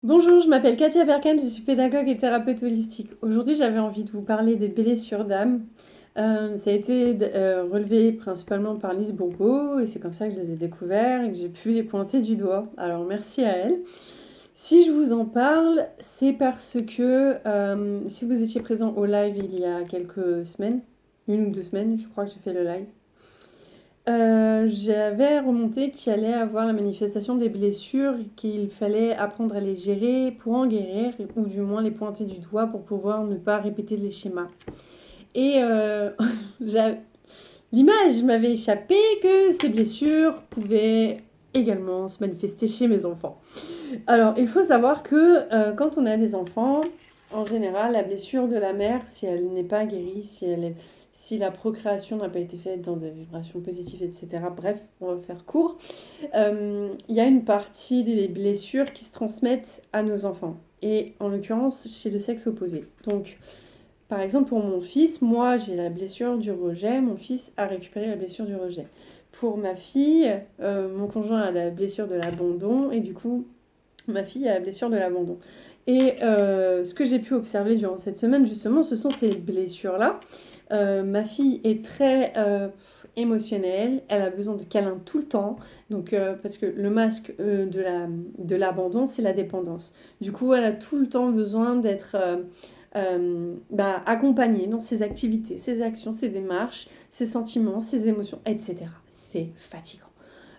Bonjour, je m'appelle Katia Berken, je suis pédagogue et thérapeute holistique. Aujourd'hui, j'avais envie de vous parler des blessures d'âme. Ça a été relevé principalement par Lise Bourbeau et c'est comme ça que je les ai découverts et que j'ai pu les pointer du doigt. Alors merci à elle. Si je vous en parle, c'est parce que si vous étiez présent au live il y a quelques semaines, 1 ou 2 semaines, je crois que j'ai fait le live. J'avais remonté qu'il allait avoir la manifestation des blessures, qu'il fallait apprendre à les gérer pour en guérir, ou du moins les pointer du doigt pour pouvoir ne pas répéter les schémas. Et j'a- l'image m'avait échappé que ces blessures pouvaient également se manifester chez mes enfants. Alors, il faut savoir que quand on a des enfants, en général, la blessure de la mère, si elle n'est pas guérie, si la procréation n'a pas été faite dans des vibrations positives, etc., bref, on va faire court, il y a une partie des blessures qui se transmettent à nos enfants. Et en l'occurrence, chez le sexe opposé. Donc, par exemple, pour mon fils, moi, j'ai la blessure du rejet, mon fils a récupéré la blessure du rejet. Pour ma fille, mon conjoint a la blessure de l'abandon, et du coup, ma fille a la blessure de l'abandon. Et ce que j'ai pu observer durant cette semaine, justement, ce sont ces blessures-là. Ma fille est très émotionnelle, elle a besoin de câlins tout le temps, donc, parce que le masque de l'abandon, c'est la dépendance. Du coup, elle a tout le temps besoin d'être accompagnée dans ses activités, ses actions, ses démarches, ses sentiments, ses émotions, etc. C'est fatigant.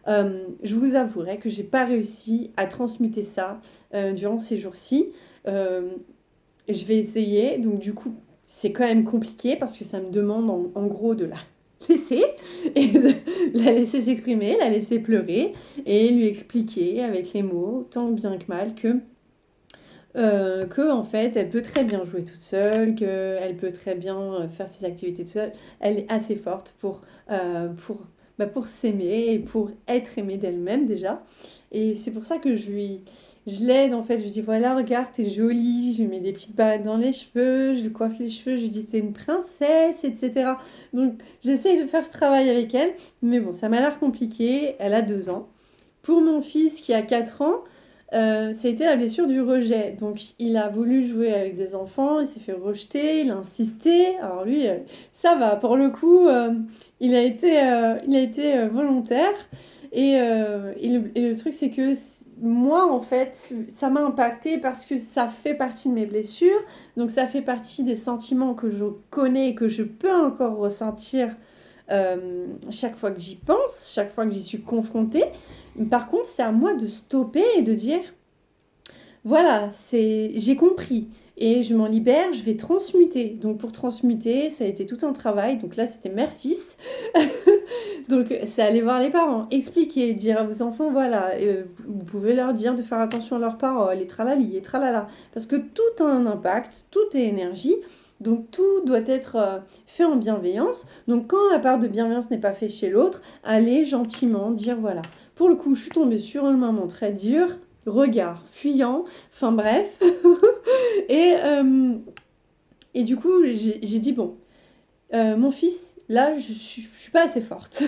Je vous avouerai que j'ai pas réussi à transmuter ça durant ces jours-ci. Euh, je vais essayer, donc du coup, c'est quand même compliqué parce que ça me demande en gros de la laisser et de la laisser s'exprimer, la laisser pleurer et lui expliquer avec les mots, tant bien que mal, que en fait, elle peut très bien jouer toute seule, qu'elle peut très bien faire ses activités toute seule. Elle est assez forte pour s'aimer et pour être aimée d'elle-même déjà. Et c'est pour ça que je l'aide en fait. Je lui dis voilà, regarde, t'es jolie. Je lui mets des petites balles dans les cheveux, je lui coiffe les cheveux, je lui dis t'es une princesse, etc. Donc j'essaye de faire ce travail avec elle. Mais bon, ça m'a l'air compliqué. Elle a 2 ans. Pour mon fils qui a 4 ans, ça a été la blessure du rejet. Donc, il a voulu jouer avec des enfants, il s'est fait rejeter, il a insisté. Alors lui, ça va, pour le coup, il a été volontaire. Et le truc, c'est que moi, en fait, ça m'a impacté parce que ça fait partie de mes blessures. Donc, ça fait partie des sentiments que je connais et que je peux encore ressentir chaque fois que j'y pense, chaque fois que j'y suis confrontée. Par contre, c'est à moi de stopper et de dire, voilà, j'ai compris et je m'en libère, je vais transmuter. Donc pour transmuter, ça a été tout un travail. Donc là, c'était mère-fils. Donc c'est aller voir les parents, expliquer, dire à vos enfants, voilà, vous pouvez leur dire de faire attention à leurs paroles, et tralali, et tralala. Parce que tout a un impact, tout est énergie. Donc tout doit être fait en bienveillance. Donc quand la part de bienveillance n'est pas faite chez l'autre, allez gentiment dire, voilà. Pour le coup, je suis tombée sur une maman très dure, regard fuyant, enfin bref. et, euh, et du coup, j'ai dit, bon, mon fils, là, je suis pas assez forte.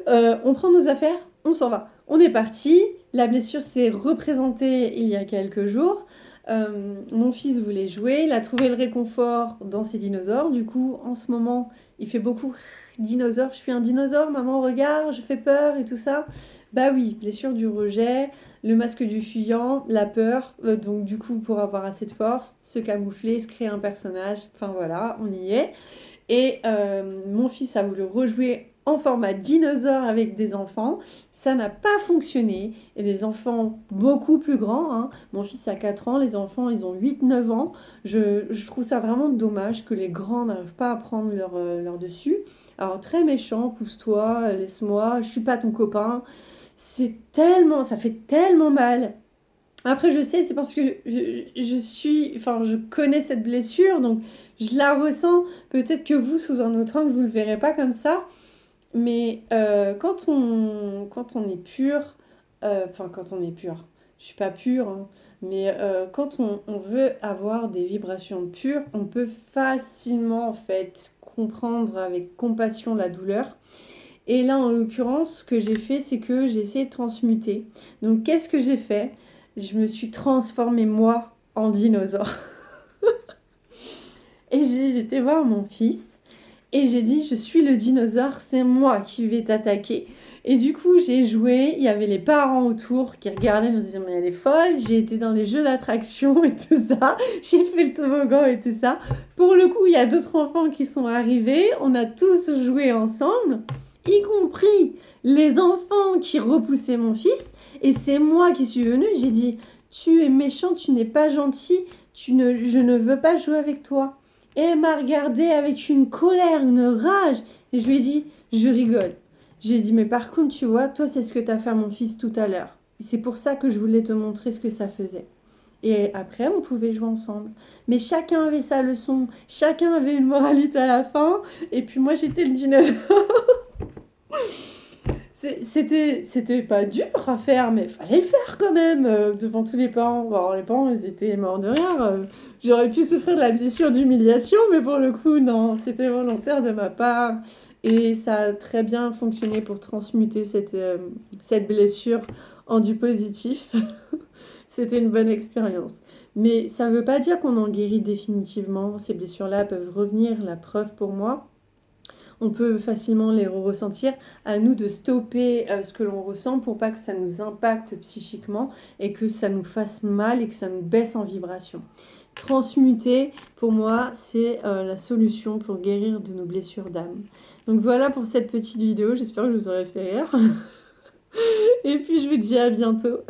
On prend nos affaires, on s'en va. On est parti. La blessure s'est représentée il y a quelques jours. Mon fils voulait jouer, il a trouvé le réconfort dans ses dinosaures. Du coup, en ce moment, il fait beaucoup dinosaure. Je suis un dinosaure, maman, regarde, je fais peur et tout ça. Bah oui, blessure du rejet, le masque du fuyant, la peur. Donc, du coup, pour avoir assez de force, se camoufler, se créer un personnage. Enfin voilà, on y est. Et mon fils a voulu rejouer en format dinosaure avec des enfants. Ça n'a pas fonctionné. Et les enfants beaucoup plus grands, hein. Mon fils a 4 ans, les enfants ils ont 8, 9 ans. Je trouve ça vraiment dommage que les grands n'arrivent pas à prendre leur dessus. Alors très méchant, pousse-toi, laisse-moi, je suis pas ton copain. Ça fait tellement mal. Après, je sais, c'est parce que enfin, je connais cette blessure, donc je la ressens. Peut-être que vous, sous un autre angle, vous le verrez pas comme ça, mais quand on est pur, enfin, quand on est pur, je suis pas pure, hein, mais quand on veut avoir des vibrations pures, on peut facilement, en fait, comprendre avec compassion la douleur. Et là, en l'occurrence, ce que j'ai fait, c'est que j'ai essayé de transmuter. Donc, qu'est-ce que j'ai fait? je me suis transformée moi en dinosaure. Et j'ai été voir mon fils et j'ai dit, je suis le dinosaure, c'est moi qui vais t'attaquer. Et du coup, j'ai joué, il y avait les parents autour qui regardaient, me disaient, mais elle est folle. J'ai été dans les jeux d'attraction et tout ça. J'ai fait le toboggan et tout ça. Pour le coup, il y a d'autres enfants qui sont arrivés. On a tous joué ensemble, y compris les enfants qui repoussaient mon fils. Et c'est moi qui suis venue. J'ai dit, tu es méchant, tu n'es pas gentil, je ne veux pas jouer avec toi. Et elle m'a regardée avec une colère, une rage. Et je lui ai dit, je rigole. J'ai dit, mais par contre, tu vois, toi, c'est ce que t'as fait à mon fils tout à l'heure. Et c'est pour ça que je voulais te montrer ce que ça faisait. Et après, on pouvait jouer ensemble. Mais chacun avait sa leçon. Chacun avait une moralité à la fin. Et puis moi, j'étais le dinosaure. C'était pas dur à faire, mais fallait le faire quand même, devant tous les parents. Bon, les parents, ils étaient morts de rire. J'aurais pu souffrir de la blessure d'humiliation, mais pour le coup, non, c'était volontaire de ma part. Et ça a très bien fonctionné pour transmuter cette blessure en du positif. C'était une bonne expérience. Mais ça ne veut pas dire qu'on en guérit définitivement. Ces blessures-là peuvent revenir. La preuve pour moi, on peut facilement les ressentir. À nous de stopper ce que l'on ressent pour pas que ça nous impacte psychiquement et que ça nous fasse mal et que ça nous baisse en vibration. Transmuter, pour moi, c'est la solution pour guérir de nos blessures d'âme. Donc voilà pour cette petite vidéo, j'espère que je vous aurai fait rire. Et puis je vous dis à bientôt.